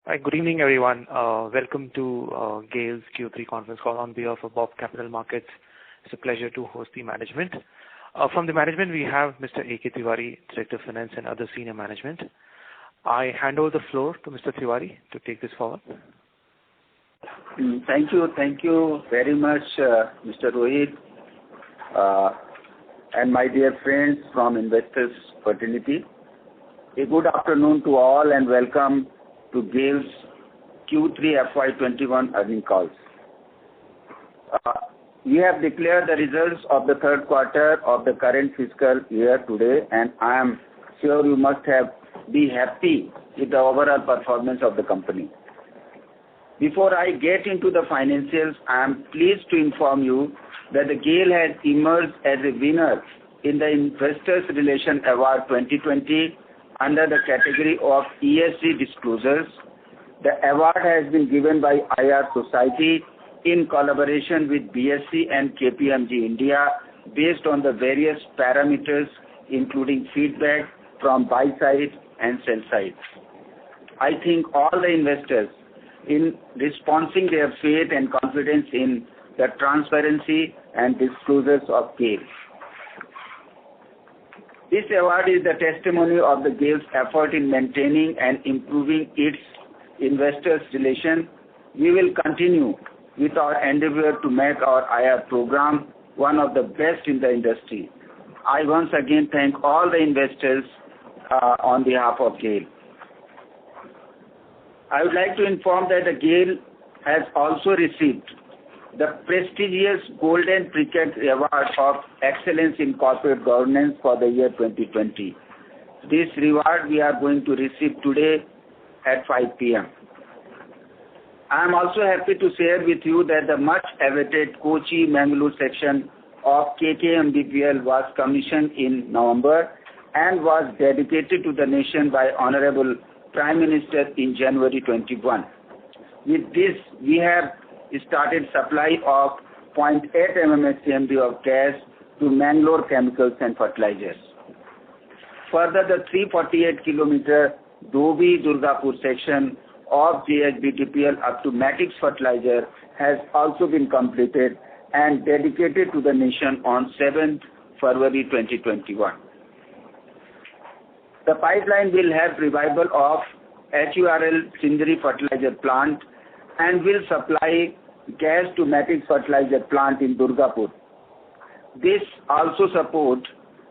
Hi, good evening, everyone. Welcome to GAIL's Q3 conference call on behalf of BOB Capital Markets. It's a pleasure to host the management. From the management, we have Mr. A.K. Tiwari, Director of Finance, and other senior management. I hand over the floor to Mr. Tiwari to take this forward. Thank you very much, Mr. Rohit, and my dear friends from Investors Fraternity. A good afternoon to all and welcome to GAIL's Q3 FY21 earnings calls. We have declared the results of the third quarter of the current fiscal year today, and I am sure you must be happy with the overall performance of the company. Before I get into the financials, I am pleased to inform you that the GAIL has emerged as a winner in the Investors Relation Award 2020 under the category of ESG disclosures. The award has been given by IR Society in collaboration with BSE and KPMG India based on the various parameters including feedback from buy side and sell side. I think all the investors in responding their faith and confidence in the transparency and disclosures of GAIL. This award is the testimony of the GAIL's effort in maintaining and improving its investors' relation. We will continue with our endeavor to make our IR program one of the best in the industry. I once again thank all the investors on behalf of GAIL. I would like to inform that the GAIL has also received the prestigious Golden Cricket Award of Excellence in Corporate Governance for the year 2020. This reward we are going to receive today at 5 p.m. I am also happy to share with you that the much-awaited Kochi-Mangalore section of KKMBPL was commissioned in November and was dedicated to the nation by Honorable Prime Minister in January 21. With this, we have started supply of 0.8 MMSCMD of gas to Mangalore Chemicals and Fertilizers. Further, the 348 km Dhobi-Durgapur section of JHBDPL up to Matix Fertilizer has also been completed and dedicated to the nation on 7th February 2021. The pipeline will have revival of HURL Sindri Fertilizer Plant and will supply gas to Matix Fertilizer Plant in Durgapur. This also supports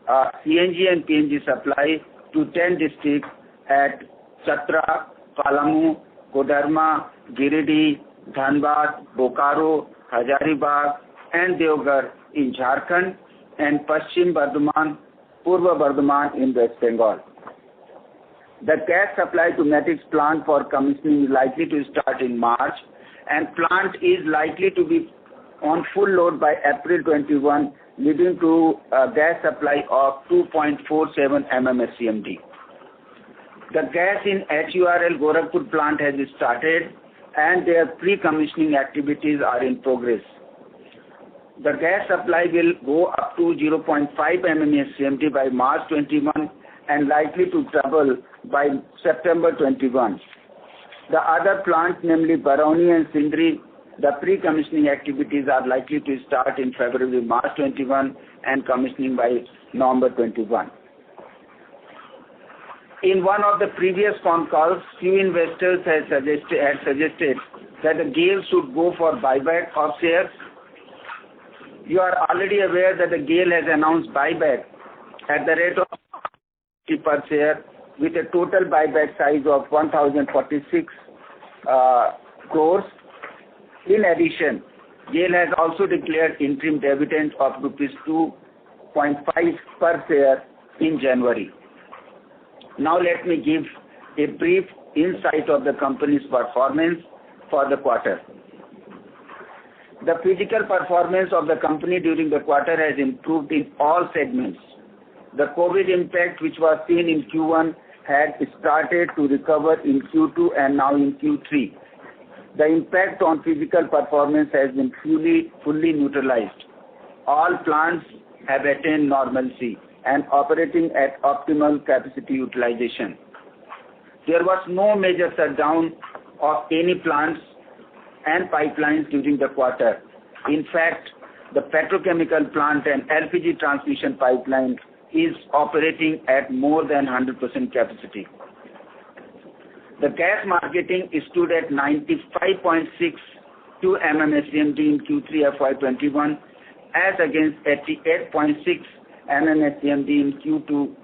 CNG and PNG supply to 10 districts at Chatra, Palamu, Kodarma, Giridih, Dhanbad, Bokaro, Hazaribagh and Deoghar in Jharkhand and Paschim Bardhaman, Purva Bardhaman in West Bengal. The gas supply to Matix plant for commissioning is likely to start in March, and plant is likely to be on full load by April 21, leading to a gas supply of 2.47 MMSCMD. The gas in HURL Gorakhpur plant has started and their pre-commissioning activities are in progress. The gas supply will go up to 0.5 MMSCMD by March 21 and likely to double by September 21. The other plants, namely Barauni and Sindri, the pre-commissioning activities are likely to start in February-March 21 and commissioning by November 21. In one of the previous phone calls, few investors had suggested that the GAIL should go for buyback of shares. You are already aware that the GAIL has announced buyback at the rate of per share with a total buyback size of 1,046 crores. In addition, GAIL has also declared interim dividend of rupees 2.5 per share in January. Now let me give a brief insight of the company's performance for the quarter. The physical performance of the company during the quarter has improved in all segments. The COVID impact which was seen in Q1 had started to recover in Q2 and now in Q3. The impact on physical performance has been fully neutralized. All plants have attained normalcy and operating at optimal capacity utilization. There was no major shutdown of any plants and pipelines during the quarter. In fact, the petrochemical plant and LPG transmission pipeline is operating at more than 100% capacity. The gas marketing stood at 95.62 MMSCMD in Q3 FY21 as against 88.6 MMSCMD in Q2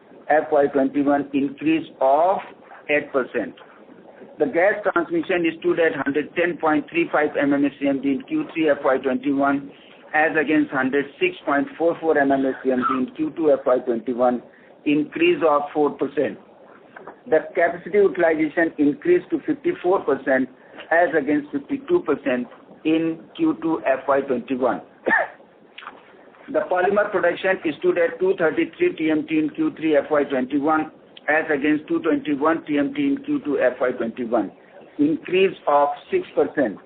FY21, increase of 8%. The gas transmission stood at 110.35 MMSCMD in Q3 FY21 as against 106.44 MMSCMD in Q2 FY21, increase of 4%. The capacity utilization increased to 54% as against 52% in Q2 FY21. The polymer production stood at 233 TMT in Q3 FY21 as against 221 TMT in Q2 FY21, increase of 6%.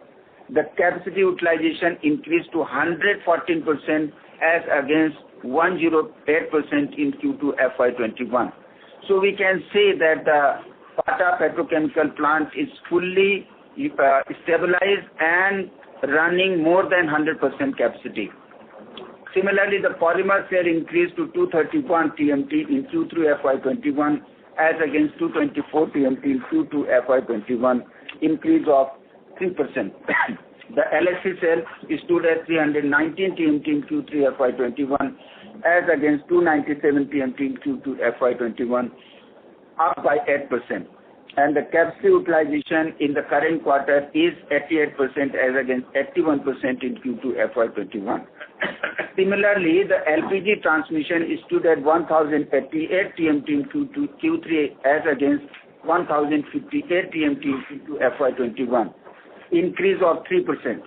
The capacity utilization increased to 114% as against 108% in Q2 FY21. So we can say that the Pata petrochemical plant is fully stabilized and running more than 100% capacity. Similarly, the polymer share increased to 231 TMT in Q3 FY21 as against 224 TMT in Q2 FY21, increase of 3%. The LHC share stood at 319 TMT in Q3 FY21 as against 297 TMT in Q2 FY21, up by 8%. And the capacity utilization in the current quarter is 88% as against 81% in Q2 FY21. Similarly, the LPG transmission stood at 1,038 TMT in Q3 as against 1,058 TMT in Q2 FY21, increase of 3%.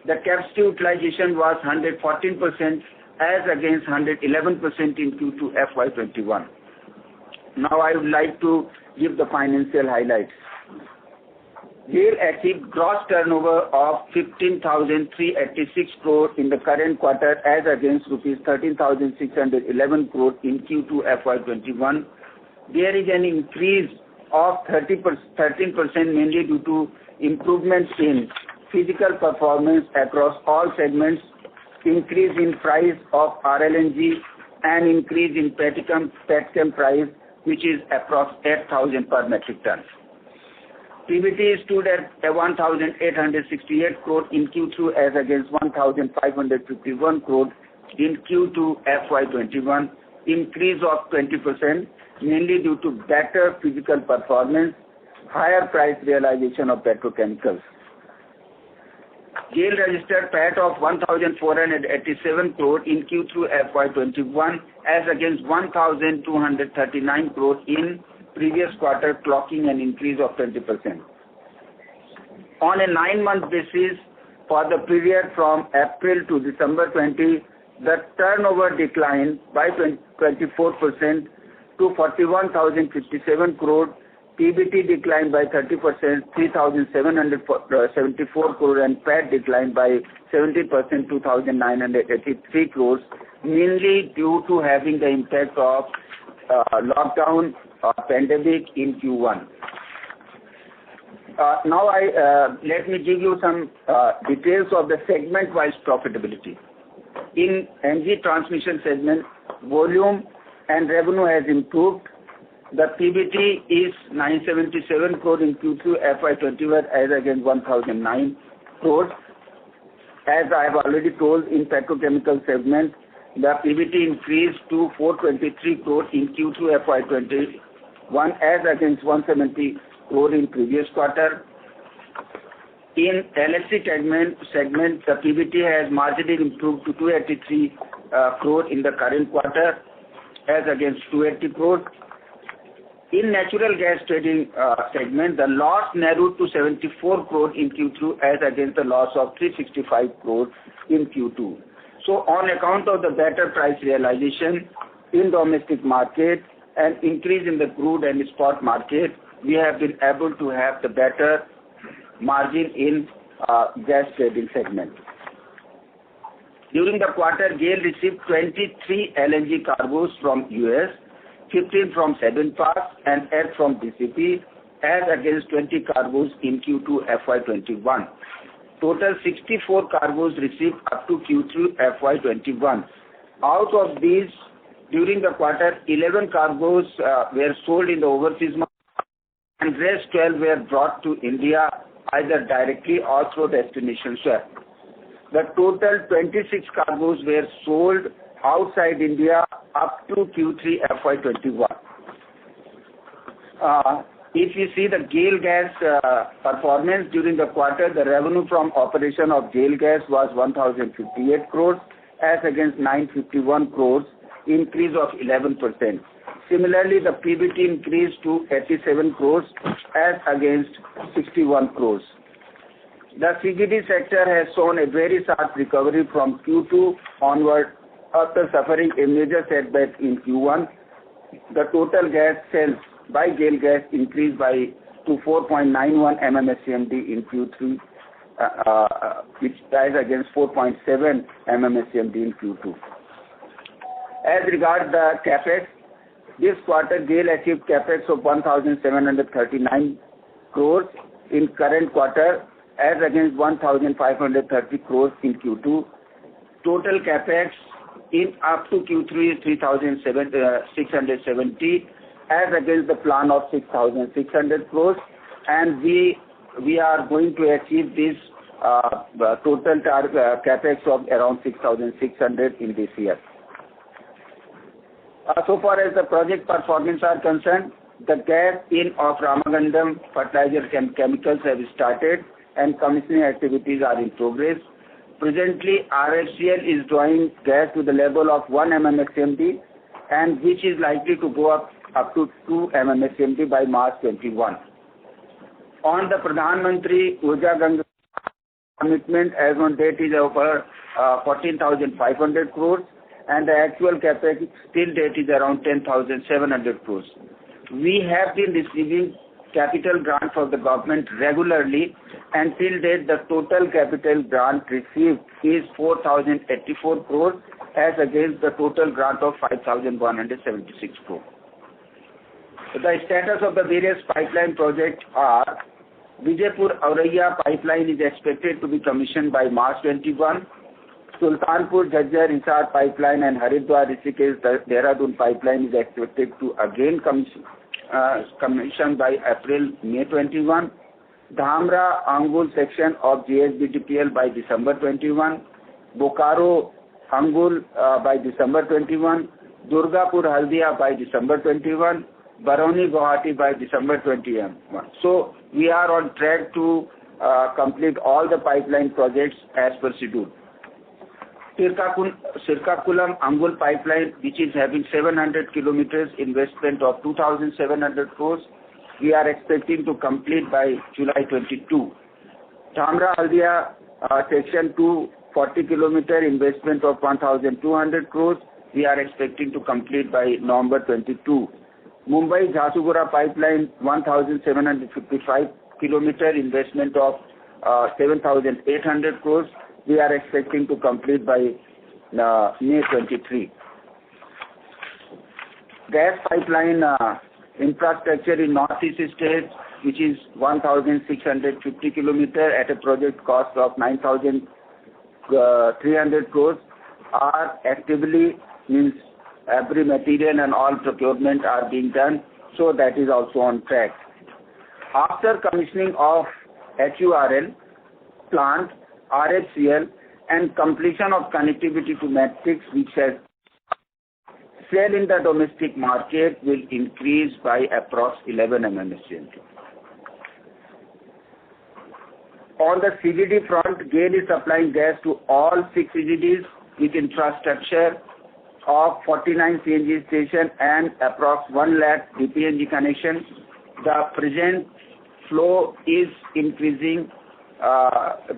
The capacity utilization was 114% as against 111% in Q2 FY21. Now I would like to give the financial highlights. GAIL achieved gross turnover of 15,386 crore in the current quarter as against rupees 13,611 crore in Q2 FY21. There is an increase of 13% mainly due to improvements in physical performance across all segments, increase in price of RLNG and increase in petchem price, which is approx 8,000 per metric ton. PBT stood at 1,868 crore in Q2 as against 1,551 crore in Q2 FY21, increase of 20%, mainly due to better physical performance, higher price realization of petrochemicals. GAIL registered PAT of 1,487 crore in Q2 FY21 as against 1,239 crore in previous quarter, clocking an increase of 20%. On a 9-month basis, for the period from April to December 20, the turnover declined by 24% to 41,057 crore. PBT declined by 30%, 3,774 crore, and PAT declined by 70%, 2,983 crores, mainly due to having the impact of lockdown pandemic in Q1. Now let me give you some details of the segment-wise profitability. In NG transmission segment, volume and revenue has improved. The PBT is 977 crore in Q2 FY21 as against 1,009 crores. As I have already told, in petrochemical segment, the PBT increased to 423 crore in Q2 FY21 as against 170 crore in previous quarter. In LHC segment, the PBT has marginally improved to 283 crore in the current quarter as against 280 crore. In natural gas trading segment, the loss narrowed to 74 crore in Q2 as against the loss of 365 crore in Q2. So on account of the better price realization in domestic market and increase in the crude and spot market, we have been able to have the better margin in gas trading segment. During the quarter, GAIL received 23 LNG cargoes from US, 15 from Seven Parks and 8 from DCP. as against 20 cargoes in Q2 FY21. Total 64 cargoes received up to Q3 FY21. Out of these, during the quarter, 11 cargoes were sold in the overseas market and rest 12 were brought to India either directly or through destination swap. The total 26 cargoes were sold outside India up to Q3 FY21. If you see the GAIL Gas performance during the quarter, the revenue from operation of GAIL Gas was 1,058 crores as against 951 crores, increase of 11%. Similarly, the PBT increased to 87 crores as against 61 crores. The CGD sector has shown a very sharp recovery from Q2 onward after suffering a major setback in Q1. The total gas sales by GAIL Gas increased to 4.91 MMSCMD in Q3, which is against 4.7 MMSCMD in Q2. As regards the capex, this quarter GAIL achieved capex of 1,739 crores in current quarter as against 1,530 crores in Q2. Total capex in up to Q3 is 3,670 as against the plan of 6,600 crores, and we are going to achieve this total capex of around 6,600 in this year. So far as the project performance are concerned, the gas in of Ramagundam fertilizer and chemicals have started and commissioning activities are in progress. Presently, RFCL is drawing gas to the level of 1 MMSCMD and which is likely to go up to 2 MMSCMD by March 21. On the Pradhan Mantri Urja Ganga commitment as on date is over 14,500 crores and the actual capex till date is around 10,700 crores. We have been receiving capital grant from the government regularly and till date the total capital grant received is 4,084 crores as against the total grant of 5,176 crores. The status of the various pipeline projects are Vijaypur-Auraiya pipeline is expected to be commissioned by March 21. Sultanpur-Jhajjar-Hisar pipeline and Haridwar-Rishikesh-Dehradun pipeline is expected to again commission by April-May 21. Dhamra-Angul section of JSBTPL by December 21. Bokaro-Angul by December 21. Durgapur-Haldia by December 21. Barauni-Guwahati by December 21. So we are on track to complete all the pipeline projects as per schedule. Srikakulam-Angul pipeline, which is having 700 kilometers, investment of 2,700 crores, we are expecting to complete by July 22. Dhamra-Haldia section 240 kilometer, investment of 1,200 crores, we are expecting to complete by November 22. Mumbai-Jharsuguda pipeline 1,755 kilometer, investment of 7,800 crores, we are expecting to complete by May 23. Gas pipeline infrastructure in Northeast states, which is 1,650 kilometer at a project cost of 9,300 crores, are actively means every material and all procurement are being done, so that is also on track. After commissioning of HURL plant, RFCL and completion of connectivity to Matrix, which has sale in the domestic market will increase by approx 11 MMSCMD. On the CGD front, GAIL is supplying gas to all 6 CGDs with infrastructure of 49 CNG stations and approx 1 lakh DPNG connections. The present flow is increasing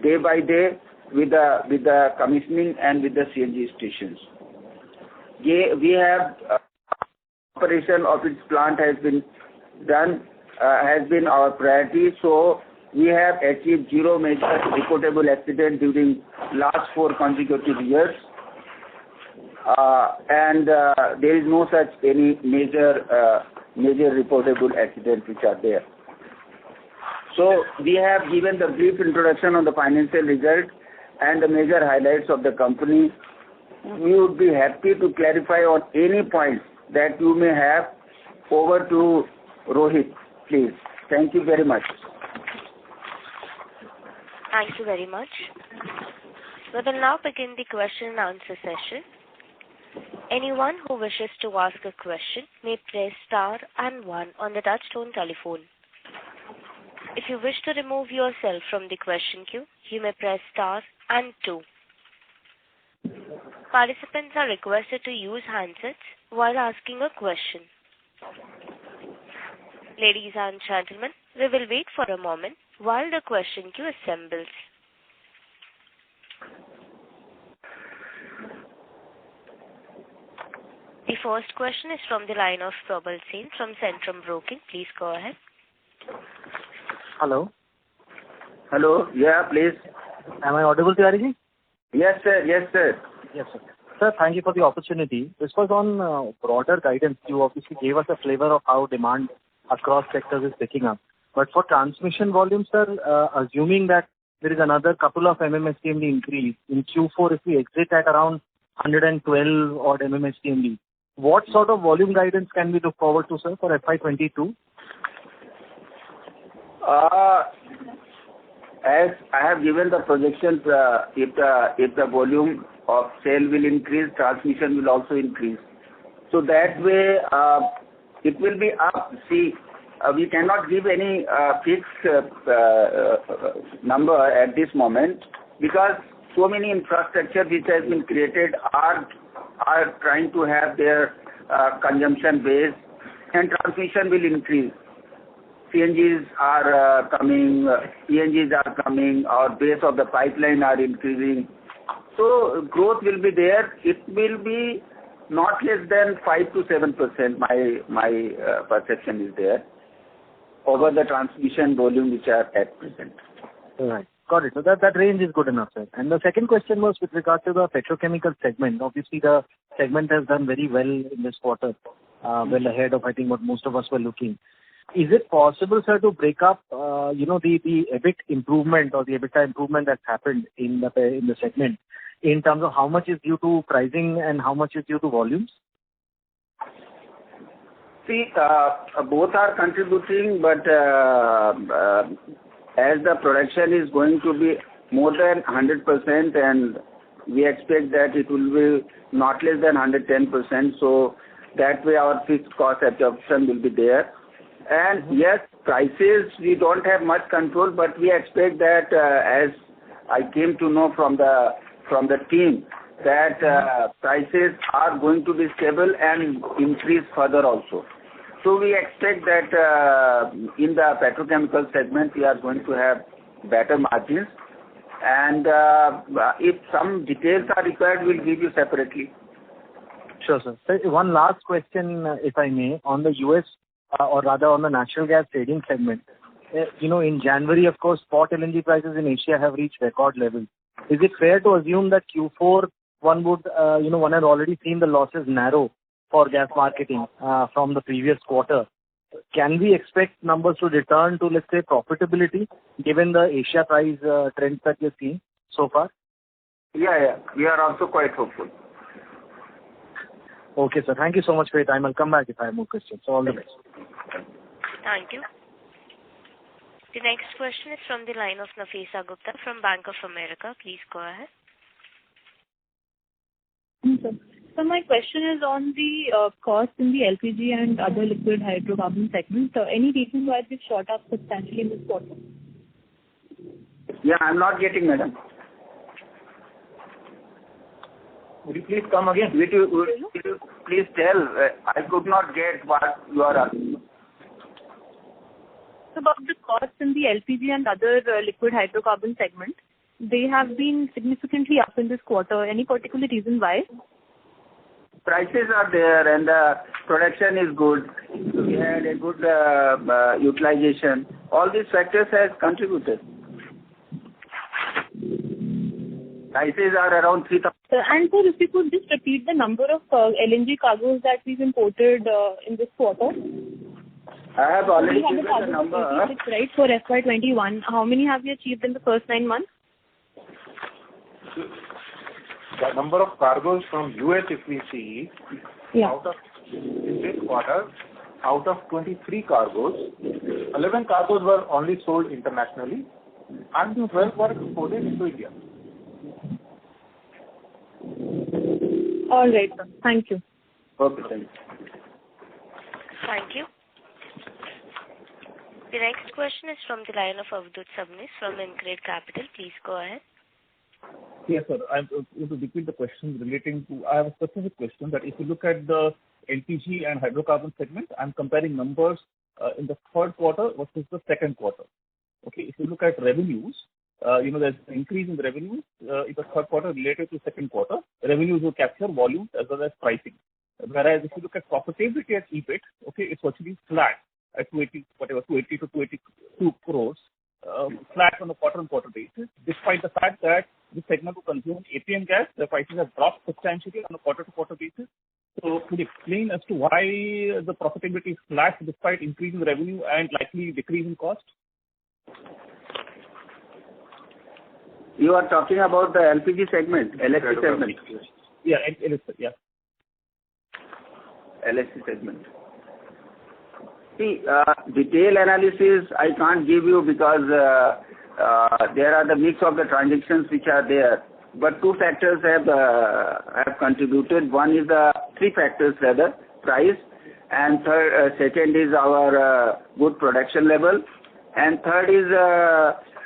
day by day with the commissioning and with the CNG stations. We have operation of its plant has been done, has been our priority. So we have achieved zero major reportable accident during last 4 consecutive years, and there is no such any major reportable accidents which are there. So we have given the brief introduction on the financial result and the major highlights of the company. We would be happy to clarify on any points that you may have. Over to Rohit, please. Thank you very much. Thank you very much. We will now begin the question and answer session. Anyone who wishes to ask a question may press star and 1 on the touchtone telephone. If you wish to remove yourself from the question queue, you may press star and 2. Participants are requested to use handsets while asking a question. Ladies and gentlemen, we will wait for a moment while the question queue assembles. The first question is from the line of Probal Sen from Centrum Broking. Please go ahead. Hello. Hello. Yeah, please. Am I audible, Tiwari? Yes, sir. Yes, sir. Yes, sir. Sir, thank you for the opportunity. This was on broader guidance. You obviously gave us a flavor of how demand across sectors is picking up. But for transmission volume, sir, assuming that there is another couple of MMSCMD increase in Q4, if we exit at around 112 odd MMSCMD, what sort of volume guidance can we look forward to, sir, for FY22? As I have given the projections, if the volume of sale will increase, transmission will also increase. So that way, it will be up. See, we cannot give any fixed number at this moment because so many infrastructure which has been created are trying to have their consumption base, and transmission will increase. CNGs are coming, PNGs are coming, our base of the pipeline are increasing. So growth will be there. It will be not less than 5 to 7%. My perception is there over the transmission volume which are at present. Right. Got it. So that range is good enough, sir. And the second question was with regard to the petrochemical segment. Obviously, the segment has done very well in this quarter, well ahead of, I think, what most of us were looking. Is it possible, sir, to break up, the EBIT improvement or the EBITDA improvement that's happened in the segment in terms of how much is due to pricing and how much is due to volumes? See, both are contributing, but as the production is going to be more than 100%, and we expect that it will be not less than 110%, so that way our fixed cost absorption will be there. And yes, prices, we don't have much control, but we expect that as I came to know from the team, that prices are going to be stable and increase further also. So we expect that in the petrochemical segment, we are going to have better margins. And if some details are required, we'll give you separately. Sure, sir. So one last question, if I may, on the US or rather on the natural gas trading segment. In January, of course, spot LNG prices in Asia have reached record levels. Is it fair to assume that Q4 one had already seen the losses narrow for gas marketing from the previous quarter? Can we expect numbers to return to, let's say, profitability given the Asia price trends that you're seeing so far? Yeah. We are also quite hopeful. Okay, sir. Thank you so much for your time. I'll come back if I have more questions. So all the best. Thank you. The next question is from the line of Nafisa Gupta from Bank of America. Please go ahead. So my question is on the cost in the LPG and other liquid hydrocarbon segment. Any reason why this shot up substantially in this quarter? Yeah, I'm not getting, madam. Would you please come again? Would you please tell? I could not get what you are asking. So about the costs in the LPG and other liquid hydrocarbon segment, they have been significantly up in this quarter. Any particular reason why? Prices are there and the production is good. We had a good utilization. All these factors have contributed. Prices are around 3,000. And sir, if you could just repeat the number of LNG cargoes that we've imported in this quarter. I have already You have given a the target of number. 86, right, for FY21. How many have you achieved in the first 9 months? The number of cargoes from US, if we see, in this quarter, out of 23 cargoes, 11 cargoes were only sold internationally and 12 were exported into India. All right, sir. Thank you. Okay, thank you. Thank you. The next question is from the line of Avadhoot Sabnis from InCred Capital. Please go ahead. Yes, sir. I'm going to repeat the question relating to, I have a specific question that if you look at the LPG and hydrocarbon segment, I'm comparing numbers in the third quarter versus the second quarter. Okay, if you look at revenues, there's an increase in the revenues in the third quarter related to second quarter. Revenues will capture volumes as well as pricing. Whereas if you look at profitability at EBIT, okay, it's virtually flat at 280 to 282 crores, flat on a quarter-on-quarter basis, despite the fact that the segment will consume APM gas, the prices have dropped substantially on a quarter-to-quarter basis. So could you explain as to why the profitability is flat despite increasing revenue and likely decrease in cost? You are talking about the LPG segment, LHC segment. Yeah, LHC, yeah. LHC segment. See, detailed analysis I can't give you because there are the mix of the transactions which are there. But two factors have contributed. One is three factors rather, price, and second is our good production level, and third is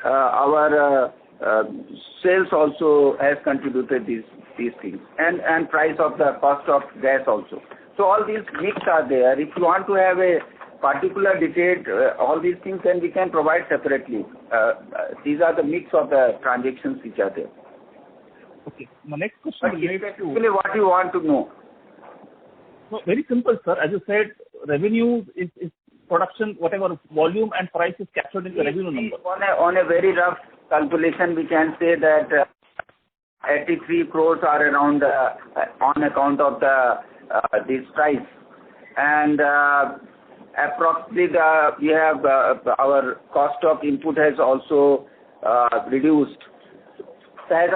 our sales also has contributed these things, and price of the cost of gas also. So all these mix are there. If you want to have a particular detailed all these things, then we can provide separately. These are the mix of the transactions which are there. Okay. My next question relates to what you want to know. No, very simple, sir. As you said, revenue is production, whatever volume and price is captured in the revenue number. On a very rough calculation, we can say that 83 crores are around on account of this price, and approximately we have our cost of input has also reduced. That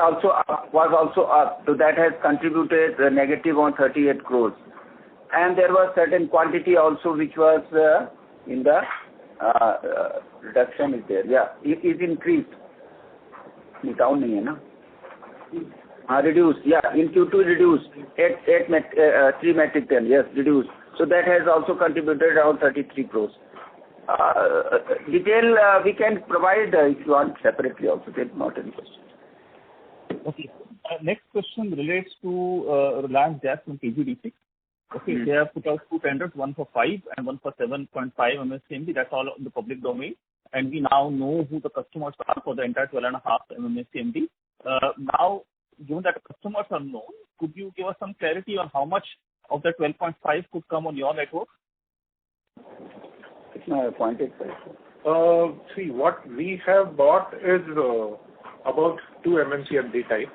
was also up, so that has contributed a negative on 38 crores. And there was certain quantity also which was in the reduction is there. Yeah, it is increased. Down nahi hai na? Reduced. Yeah, in Q2 reduced. 3 metric ton. Yes, reduced. So that has also contributed around 33 crores. Detail we can provide if you want separately also. There's not any question. Okay. Next question relates to Reliance Gas from KG-D6. Okay, they have put out two tenders, one for 5 and one for 7.5 MMSCMD. That's all in the public domain. And we now know who the customers are for the entire 12.5 MMSCMD. Now, given that the customers are known, could you give us some clarity on how much of the 12.5 could come on your network? It's not appointed. See, what we have bought is about 2 MMCMD type.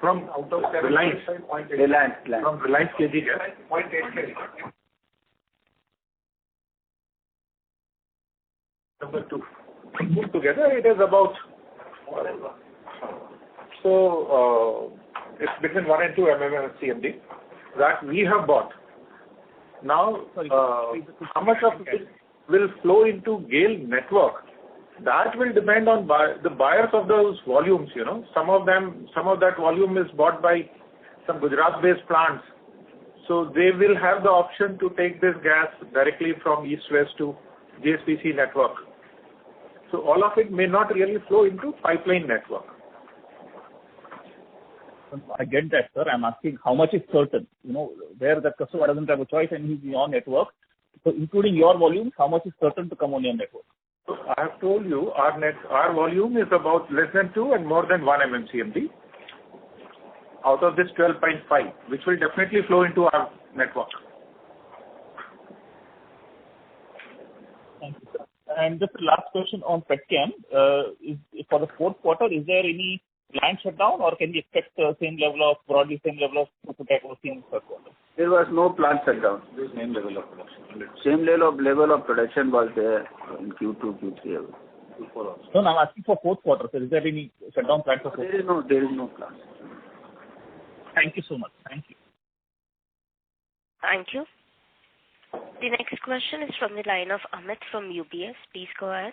From out of Reliance from Reliance KG Gas. 0.8 kg. Number 2. Put together, it is about. So it's between 1 and 2 MMSCMD that we have bought. Now, how much of it will flow into GAIL network? That will depend on the buyers of those volumes. Some of that volume is bought by some Gujarat-based plants, so they will have the option to take this gas directly from east-west to GSPC network. So all of it may not really flow into pipeline network. I get that, sir. I'm asking how much is certain. Where the customer doesn't have a choice and he's in your network. So including your volumes, how much is certain to come on your network? So I have told you our volume is about less than 2 and more than 1 MMCMD out of this 12.5, which will definitely flow into our network. Thank you, sir. And just the last question on Petchem. For the fourth quarter, is there any plant shutdown or can we expect broadly same level of throughput that was seen in the third quarter? There was no plant shutdown. Same level of production. Same level of production was there in Q2, Q3. No, I'm asking for fourth quarter, sir. Is there any shutdown plan for fourth quarter? There is no plan. Thank you so much. Thank you. Thank you. The next question is from the line of Amit from UBS. Please go ahead.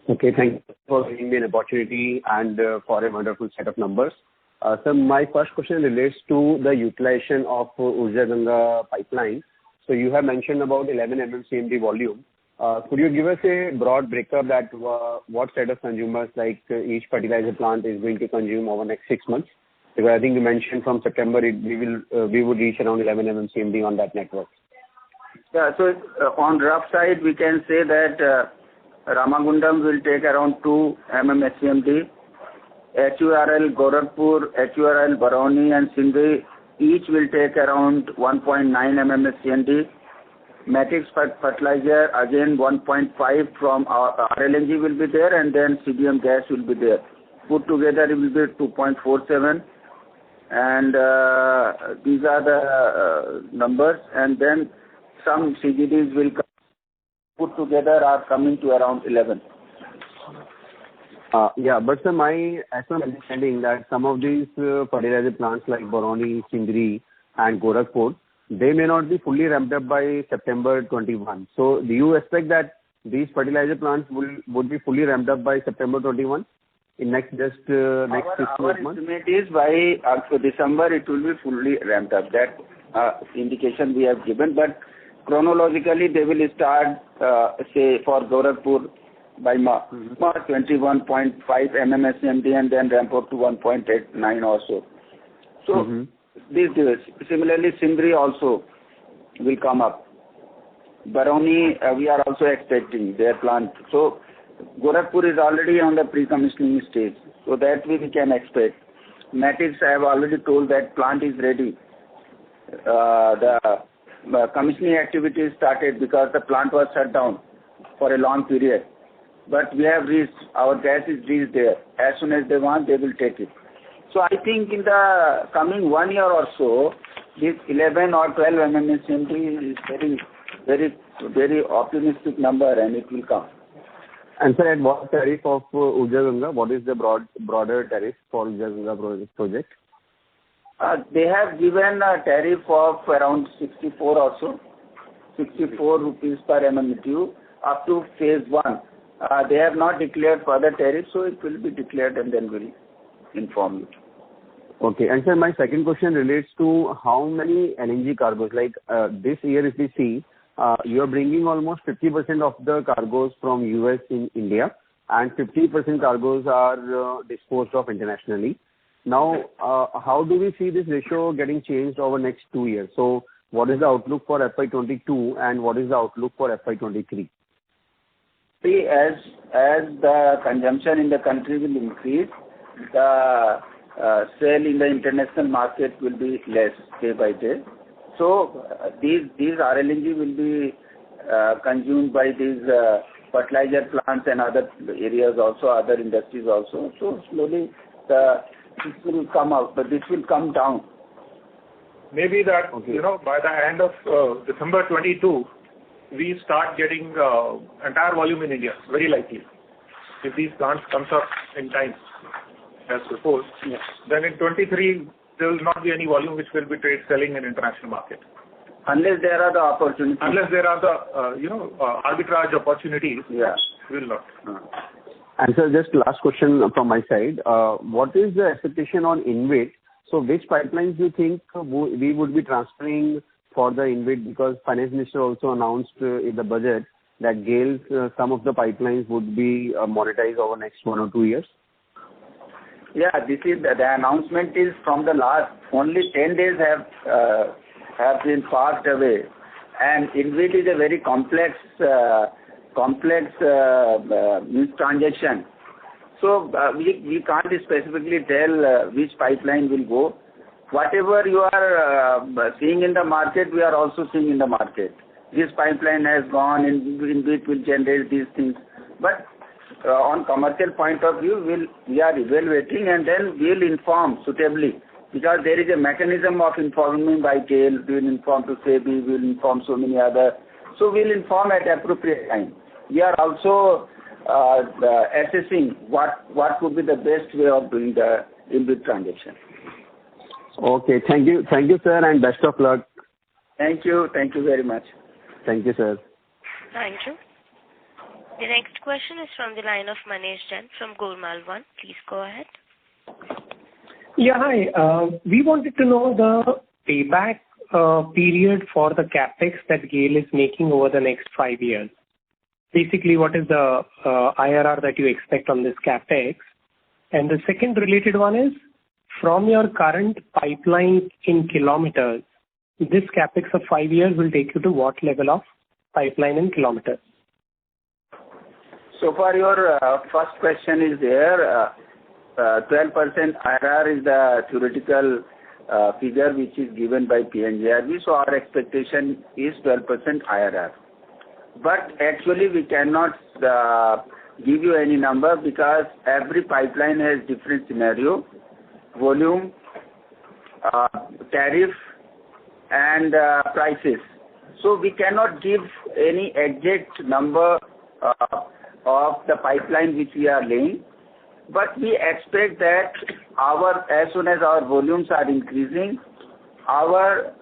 Okay, thank you for giving me an opportunity and for a wonderful set of numbers. So my first question relates to the utilization of Urja Ganga pipeline. So you have mentioned about 11 MMSCMD volume. Could you give us a broad breakup that what set of consumers like each fertilizer plant is going to consume over the next 6 months? Because I think you mentioned from September we would reach around 11 MMSCMD on that network. Yeah, so on rough side we can say that Ramagundam will take around 2 MMSCMD. HURL Gorakhpur, HURL Barauni and Sindri each will take around 1.9 MMSCMD. Matix fertilizer again 1.5 from our RLNG will be there, and then CBM gas will be there. Put together it will be 2.47, and these are the numbers, and then some CGDs will come, put together are coming to around 11. Yeah, but sir, as my understanding that some of these fertilizer plants like Barauni, Sindri and Gorakhpur, they may not be fully ramped up by September 21. So do you expect that these fertilizer plants would be fully ramped up by September 21 in next 6 months? Our estimate is by December it will be fully ramped up. That indication we have given, but chronologically they will start say for Gorakhpur by March 21.5 MMSCMD and then ramp up to 1.89 or so. So these similarly Sindri also will come up. Barauni we are also expecting their plant. So Gorakhpur is already on the pre-commissioning stage, so that we can expect. Matix I have already told that plant is ready. The commissioning activity started because the plant was shut down for a long period. But we have reached, our gas is reached there. As soon as they want, they will take it. So I think in the coming 1 year or so, this 11 or 12 MMSCMD is very optimistic number, and it will come. And sir, at what tariff of Urja Ganga? What is the broader tariff for Urja Ganga project? They have given a tariff of around 64 or so, 64 rupees per MMBTU up to phase 1. They have not declared further tariffs, so it will be declared and then we'll inform you. Okay, and sir, my second question relates to how many LNG cargoes, like this year if we see, you are bringing almost 50% of the cargoes from US in India and 50% cargoes are disposed of internationally. Now, how do we see this ratio getting changed over next 2 years? So what is the outlook for FY22 and what is the outlook for FY23? See, as the consumption in the country will increase, the sale in the international market will be less day by day. So these RLNG will be consumed by these fertilizer plants and other areas also, other industries also. So slowly this will come out, but this will come down. Maybe that, by the end of December 22, we start getting entire volume in India, very likely. If these plants comes up in time, as proposed, then in 23, there will not be any volume which will be selling in international market. Unless there are the opportunities. Unless there are the, arbitrage opportunities, will not. And sir, just last question from my side. What is the expectation on InvIT? So which pipelines do you think we would be transferring for the InvIT? Because Finance Minister also announced in the budget that GAIL, some of the pipelines would be monetized over next 1 or 2 years. Yeah, this is the announcement is from the last, only 10 days have been passed away. And InvIT is a very complex transaction. So we can't specifically tell which pipeline will go. Whatever you are seeing in the market, we are also seeing in the market. This pipeline has gone, InvIT will generate these things. But on commercial point of view, we are evaluating and then we'll inform suitably because there is a mechanism of informing by GAIL. We will inform to SEBI, we will inform so many other. So we will inform at appropriate time. We are also assessing what would be the best way of doing the InvIT transaction. Okay, thank you, sir, and best of luck. Thank you very much. Thank you, sir. Thank you. The next question is from the line of Manish Jain from Gormal One. Please go ahead. Yeah, hi. We wanted to know the payback period for the capex that GAIL is making over the next 5 years. Basically, what is the IRR that you expect on this capex? And the second related one is, from your current pipeline in kilometers, this capex of 5 years will take you to what level of pipeline in kilometers? So for your first question is there, 12% IRR is the theoretical figure which is given by PNGRB. So our expectation is 12% IRR. But actually we cannot give you any number because every pipeline has different scenario, volume, tariff, and prices. So we cannot give any exact number of the pipeline which we are laying, but we expect that as soon as our volumes are increasing, our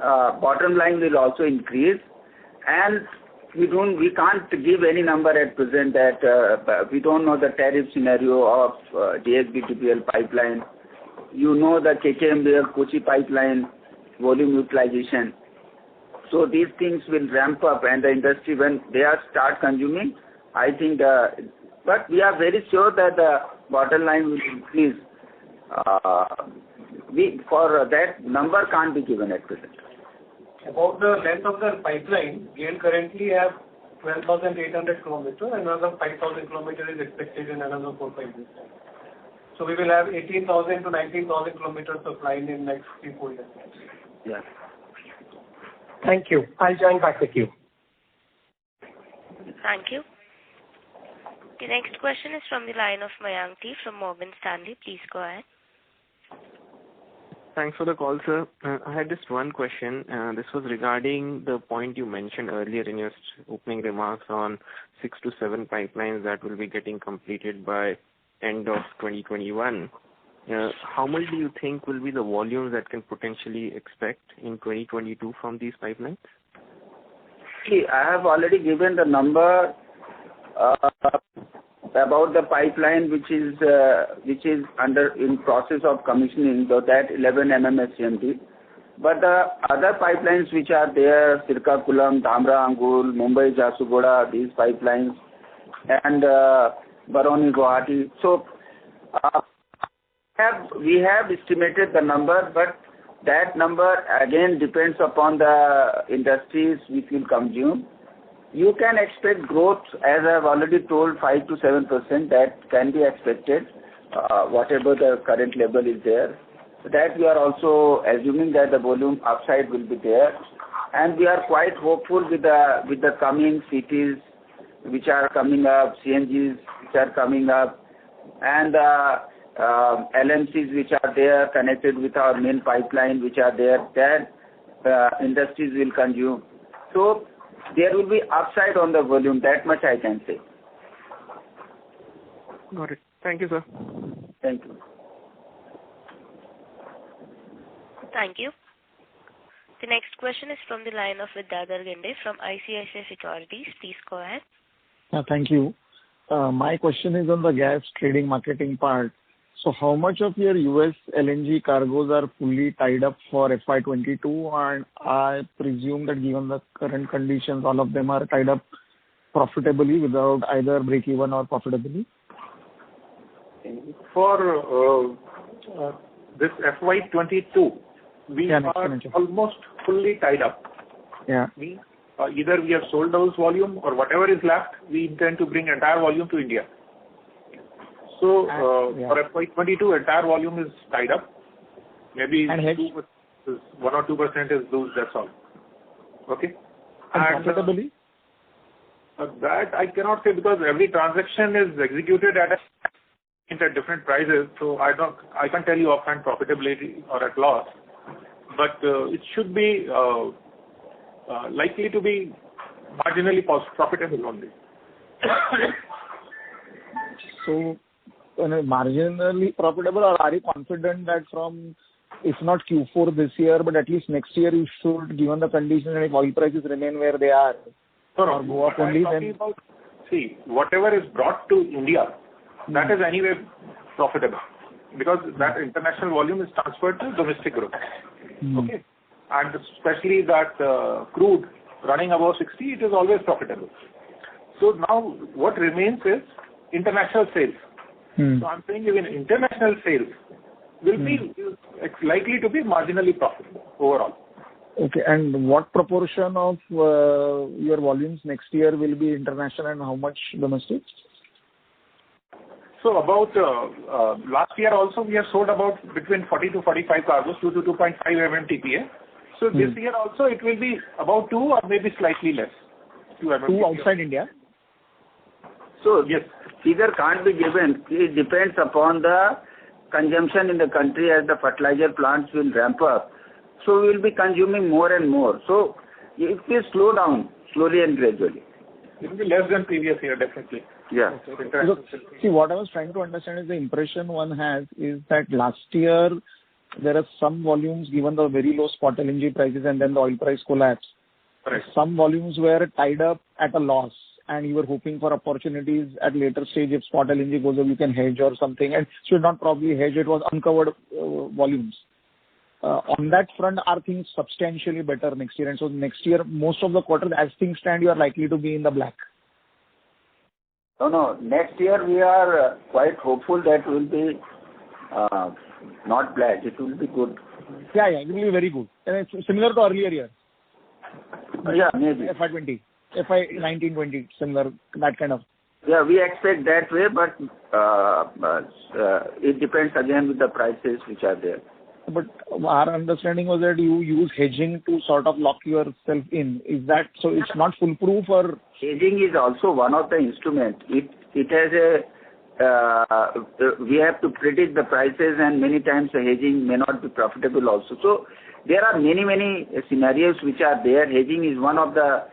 bottom line will also increase, and we can't give any number at present that we don't know the tariff scenario of DSBTPL pipeline. You know the KKMBL Kochi pipeline volume utilization. So these things will ramp up, and the industry, when they start consuming, I think, but we are very sure that the bottom line will increase. For that number can't be given at present. About the length of the pipeline, GAIL currently have 12,800 kilometers, and another 5,000 kilometers is expected in another 4-5 years. So we will have 18,000 to 19,000 kilometers of line in next 3-4 years. Yeah. Thank you. I'll join back with you. Thank you. The next question is from the line of Mayank T from Morgan Stanley. Please go ahead. Thanks for the call, sir. I had just one question. This was regarding the point you mentioned earlier in your opening remarks on 6 to 7 pipelines that will be getting completed by end of 2021. How much do you think will be the volumes that can potentially expect in 2022 from these pipelines? See, I have already given the number about the pipeline which is in process of commissioning, so that 11 MMSCMD. But the other pipelines which are there, Srikakulam, Dhamra, Angul, Mumbai, Jharsuguda, these pipelines, and Barauni, Guwahati. So we have estimated the number, but that number again depends upon the industries which will consume. You can expect growth, as I have already told, 5 to 7%. That can be expected, whatever the current level is there. That we are also assuming that the volume upside will be there, and we are quite hopeful with the coming cities which are coming up, CNGs which are coming up, and LMCs which are there connected with our main pipeline which are there. That industries will consume. So there will be upside on the volume, that much I can say. Got it. Thank you, sir. Thank you. Thank you. The next question is from the line of Vidyadhar Ginde from ICICI Securities. Please go ahead. Thank you. My question is on the gas trading marketing part. So how much of your US LNG cargoes are fully tied up for FY22? And I presume that given the current conditions, all of them are tied up profitably without either break-even or profitability? For this FY22, we are almost fully tied up. Yeah. Either we have sold those volume or whatever is left, we intend to bring entire volume to India. So for FY22, entire volume is tied up. Maybe 1 or 2% is loose, that's all. Okay? And profitably? That I cannot say because every transaction is executed at a at different prices, so I can't tell you offhand profitability or at loss, but it should be likely to be marginally profitable only. So, marginally profitable, or are you confident that from, if not Q4 this year, but at least next year, you should, given the conditions and if oil prices remain where they are, or go up only then? See, whatever is brought to India, that is anyway profitable, because that international volume is transferred to domestic growth. Okay, and especially that crude running above 60, it is always profitable. So now what remains is international sales. So I'm saying even international sales will be likely to be marginally profitable overall. Okay, and what proportion of your volumes next year will be international and how much domestic? So about last year also we have sold about between 40 to 45 cargos, 2 to 2.5 MMTPA. So this year also it will be about 2 or maybe slightly less. 2 outside India? So yes, figure can't be given. It depends upon the consumption in the country as the fertilizer plants will ramp up. So we will be consuming more and more. So it will slow down slowly and gradually. It will be less than previous year, definitely. Yeah. So, see, what I was trying to understand is the impression one has is that last year there are some volumes, given the very low spot LNG prices and then the oil price collapse. Correct. Some volumes were tied up at a loss and you were hoping for opportunities at later stage if spot LNG goes up, you can hedge or something, and should not probably hedge, it was uncovered volumes. On that front, are things substantially better next year? And so next year, most of the quarters, as things stand, you are likely to be in the black. No. Next year we are quite hopeful that will be not black. It will be good. Yeah, it will be very good. And it's similar to earlier years. Yeah, maybe. FY20, FY19-20, similar, that kind of. Yeah, we expect that way, but it depends again with the prices which are there. But our understanding was that you use hedging to sort of lock yourself in. Is that so? It's not foolproof, or hedging is also one of the instruments. It has we have to predict the prices, and many times the hedging may not be profitable also. So there are many scenarios which are there. Hedging is one of the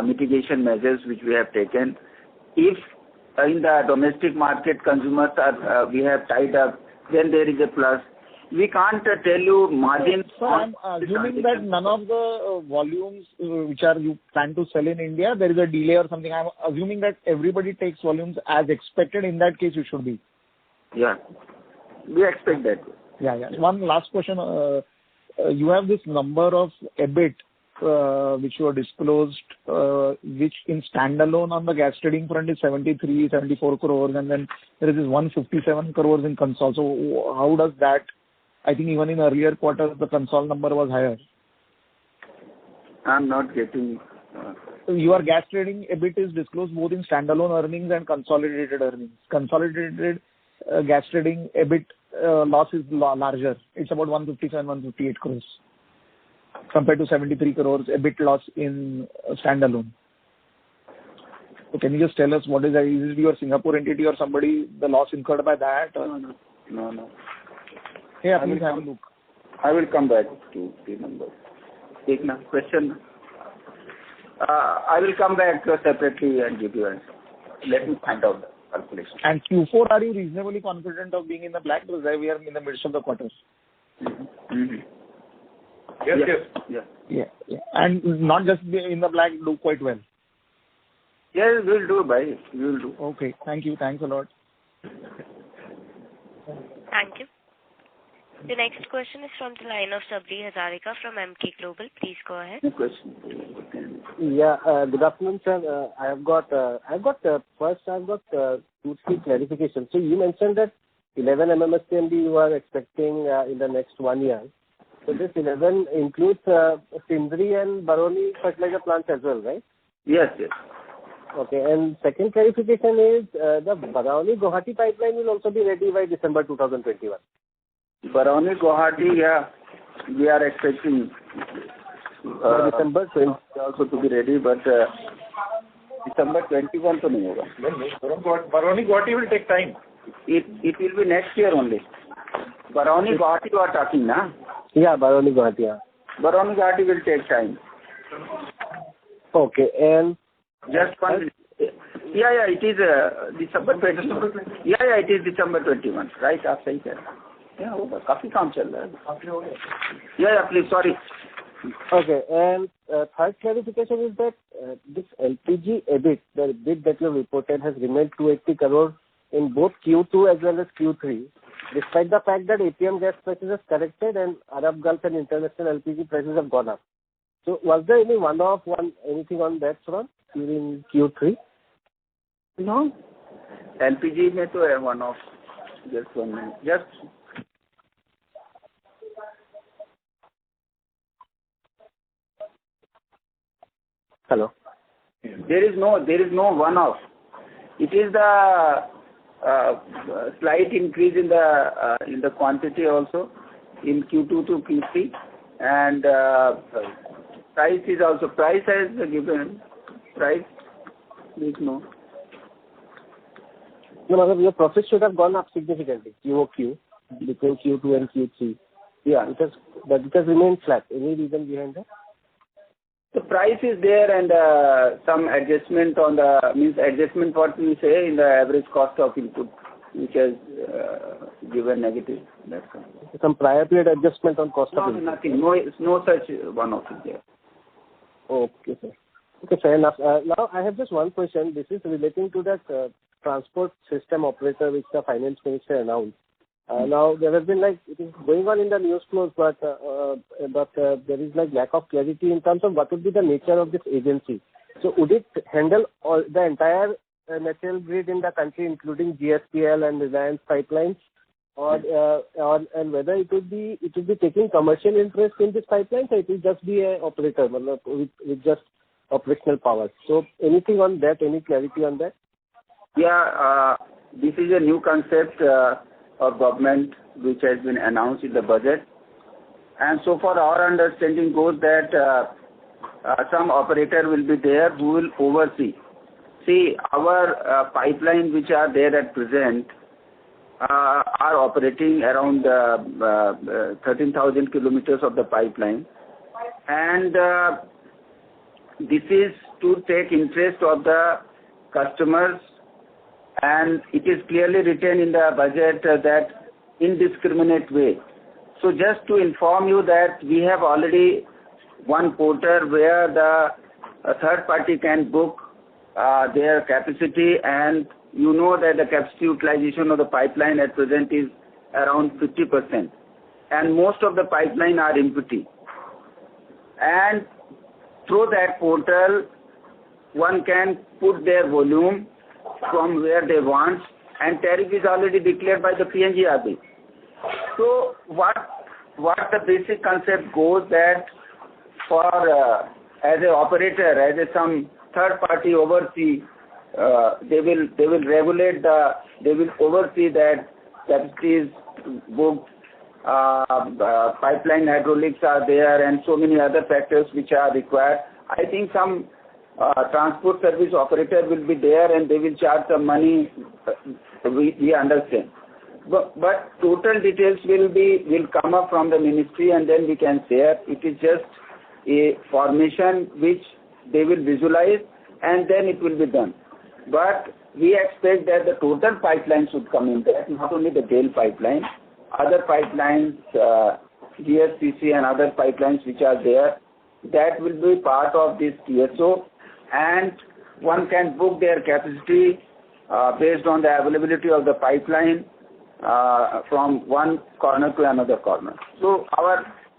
mitigation measures which we have taken. If in the domestic market consumers are we have tied up, then there is a plus. We can't tell you margin. So I'm assuming that none of the volumes which are you plan to sell in India, there is a delay or something. I'm assuming that everybody takes volumes as expected. In that case, you should be. Yeah, we expect that. Yeah. One last question. You have this number of EBIT which you are disclosed, which in standalone on the gas trading front is 74 crores, and then there is this 157 crores in console. So how does that? I think even in earlier quarters, the console number was higher. I'm not getting. Your gas trading EBIT is disclosed both in standalone earnings and consolidated earnings. Consolidated gas trading EBIT loss is larger. It's about 157, 158 crores compared to 73 crores EBIT loss in standalone. So can you just tell us what is that? Is it your Singapore entity or somebody, the loss incurred by that? Or? No. Yeah, please have a look. I will come back to the number. Take now question. I will come back separately and give you answer. Let me find out the calculation. And Q4, are you reasonably confident of being in the black? Because we are in the midst of the quarters. Yes. Yeah. And not just be in the black, do quite well. Yes, we'll do, bhai. We'll do. Okay. Thank you. Thanks a lot. Thank you. The next question is from the line of Sabri Hazarika from Emkay Global. Please go ahead. Yeah. Good afternoon, sir. I've got first 2-3 clarifications. So you mentioned that 11 MMSCMD you are expecting in the next 1 year. So this 11 includes Sindri and Barauni fertilizer plants as well, right? Yes. Okay. And second clarification is the Barauni-Guwahati pipeline will also be ready by December 2021. Barauni-Guwahati, yeah, we are expecting December 20 also to be ready, but December 21 to nahi hoga. Barauni-Guwahati will take time. It will be next year only. Barauni Guwahati you are talking, na? Yeah, Barauni Guwahati, yeah. Barauni Guwahati will take time. Okay, and just one. Yeah, it is December 21. Yeah, it is December 21. Right, आप सही कह रहे हैं. Yeah, होगा. काफी काम चल रहा है. Yeah, please, sorry. Okay, and third clarification is that this LPG EBIT, the bid that you have reported, has remained 280 crore in both Q2 as well as Q3, despite the fact that APM gas prices have corrected and Arab Gulf and international LPG prices have gone up. So, was there any anything on that front during Q3? No. LPG में तो है one-off. Just 1 minute. Just. Hello. There is no one-off. It is the slight increase in the quantity also in Q2 to Q3, and price is also has given price. Please no. No, your profit should have gone up significantly QOQ between Q2 and Q3. Yeah, but it has remained flat. Any reason behind that? The price is there and some adjustment on adjustment what we say in the average cost of input, which has given negative. That's all. Some prior period adjustment on cost of input. Nothing. No such one-off is there. Okay, sir. Okay, fair enough. Now I have just one question. This is relating to that transport system operator which the finance minister announced. Now there has been it is going on in the news flows, but there is lack of clarity in terms of what would be the nature of this agency. So would it handle all the entire natural grid in the country, including GSPL and Reliance pipelines, and whether it would be taking commercial interest in this pipeline, or it will just be an operator with just operational powers. So anything on that? Any clarity on that? Yeah, this is a new concept of government which has been announced in the budget, and so far our understanding goes that some operator will be there who will oversee. See, our pipeline which are there at present are operating around 13,000 kilometers of the pipeline, and this is to take interest of the customers, and it is clearly written in the budget that indiscriminate way. So just to inform you that we have already one portal where the third party can book their capacity, and you know that the capacity utilization of the pipeline at present is around 50%, and most of the pipeline are empty. And through that portal, one can put their volume from where they want, and tariff is already declared by the PNGRB. So what the basic concept goes that for as an operator, as some third party oversee, they will regulate they will oversee that capacity is booked, pipeline hydraulics are there, and so many other factors which are required. I think some transport service operator will be there and they will charge some money. We understand, but total details will come up from the ministry, and then we can share. It is just a formation which they will visualize, and then it will be done. But we expect that the total pipeline should come in there, not only the GAIL pipeline, other pipelines, GSPC and other pipelines which are there, that will be part of this TSO, and one can book their capacity based on the availability of the pipeline from one corner to another corner. So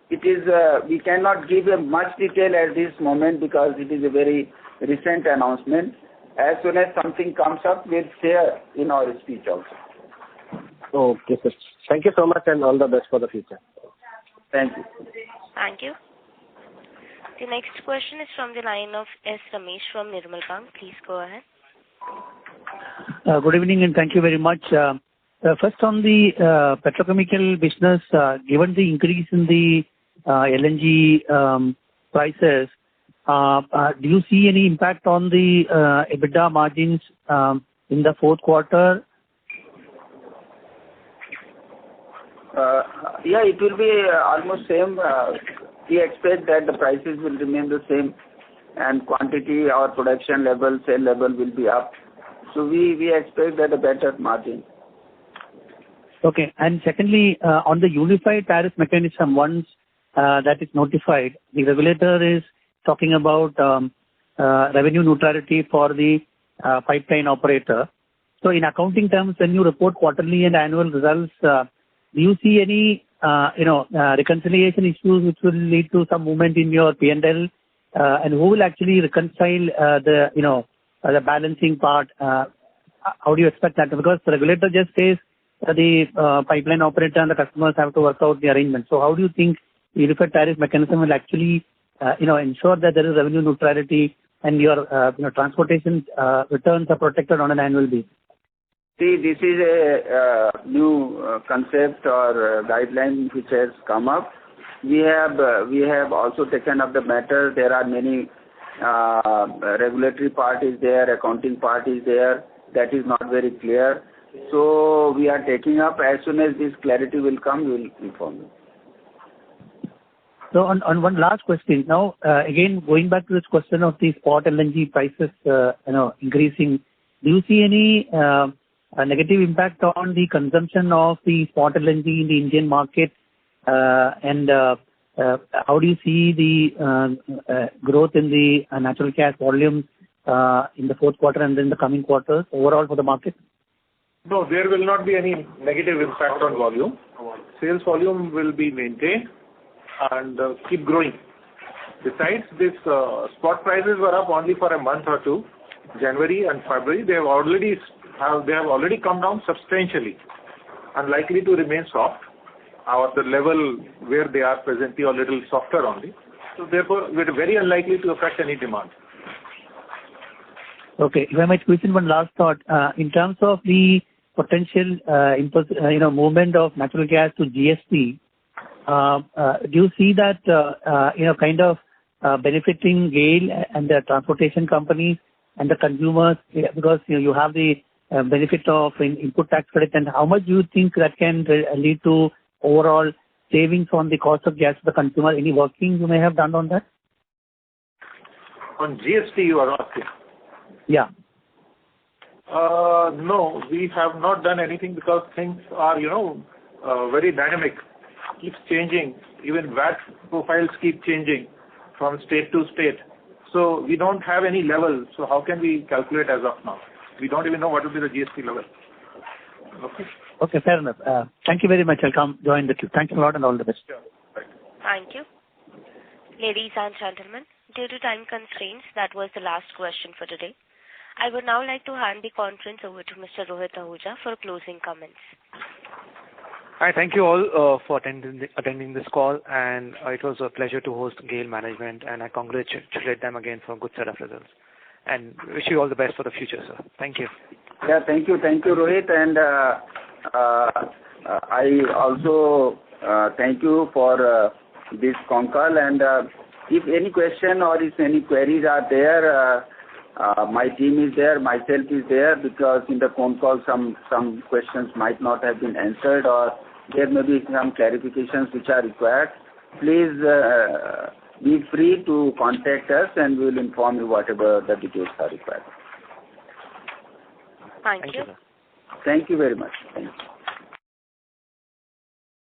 we cannot give much detail at this moment because it is a very recent announcement. As soon as something comes up, we'll share in our speech also. Okay, sir. Thank you so much, and all the best for the future. Thank you. Thank you. The next question is from the line of S. Ramesh from Nirmal Bang. Please go ahead. Good evening, and thank you very much. First, on the petrochemical business, given the increase in the LNG prices, do you see any impact on the EBITDA margins in the fourth quarter? Yeah, it will be almost same. We expect that the prices will remain the same and quantity or production level, sale level will be up. So we expect that a better margin. Okay. And secondly, on the unified tariff mechanism, once that is notified, the regulator is talking about revenue neutrality for the pipeline operator. So in accounting terms, when you report quarterly and annual results, do you see any reconciliation issues which will lead to some movement in your P&L? And who will actually reconcile the balancing part? How do you expect that? Because the regulator just says the pipeline operator and the customers have to work out the arrangement. So how do you think the unified tariff mechanism will actually ensure that there is revenue neutrality and your transportation returns are protected on an annual basis? See, this is a new concept or guideline which has come up. We have also taken up the matter. There are many regulatory part is there, accounting part is there. That is not very clear. So we are taking up. As soon as this clarity will come, we will inform you. So on one last question now, again going back to this question of the spot LNG prices, increasing. Do you see any negative impact on the consumption of the spot LNG in the Indian market? And how do you see the growth in the natural gas volumes in the fourth quarter and then the coming quarters overall for the market? No, there will not be any negative impact on volume. Sales volume will be maintained and keep growing. Besides this, spot prices were up only for a month or two, January and February. They have already come down substantially and likely to remain soft. The level where they are presently a little softer only. So therefore, we're very unlikely to affect any demand. Okay. If I might squeeze in one last thought, in terms of the potential movement of natural gas to GST, do you see that kind of benefiting GAIL and the transportation companies and the consumers, because you have the benefit of input tax credit, and how much do you think that can lead to overall savings on the cost of gas to the consumer? Any working you may have done on that? On GST you are asking? Yeah. No, we have not done anything because things are, very dynamic, keeps changing. Even VAT profiles keep changing from state to state. So we don't have any level. So how can we calculate as of now? We don't even know what will be the GST level. Okay. Okay, fair enough. Thank you very much. I'll come join the queue. Thanks a lot and all the best. Sure. Right. Thank you. Ladies and gentlemen, due to time constraints, that was the last question for today. I would now like to hand the conference over to Mr. Rohit Ahuja for closing comments. Hi, thank you all for attending this call, and it was a pleasure to host GAIL management, and I congratulate them again for a good set of results. And wish you all the best for the future, sir. Thank you. Yeah, thank you, Rohit, and I also thank you for this phone call. And if any question or if any queries are there, my team is there, myself is there, because in the phone call some questions might not have been answered, or there may be some clarifications which are required. Please be free to contact us and we will inform you whatever the details are required. Thank you. Thank you very much. Thank you.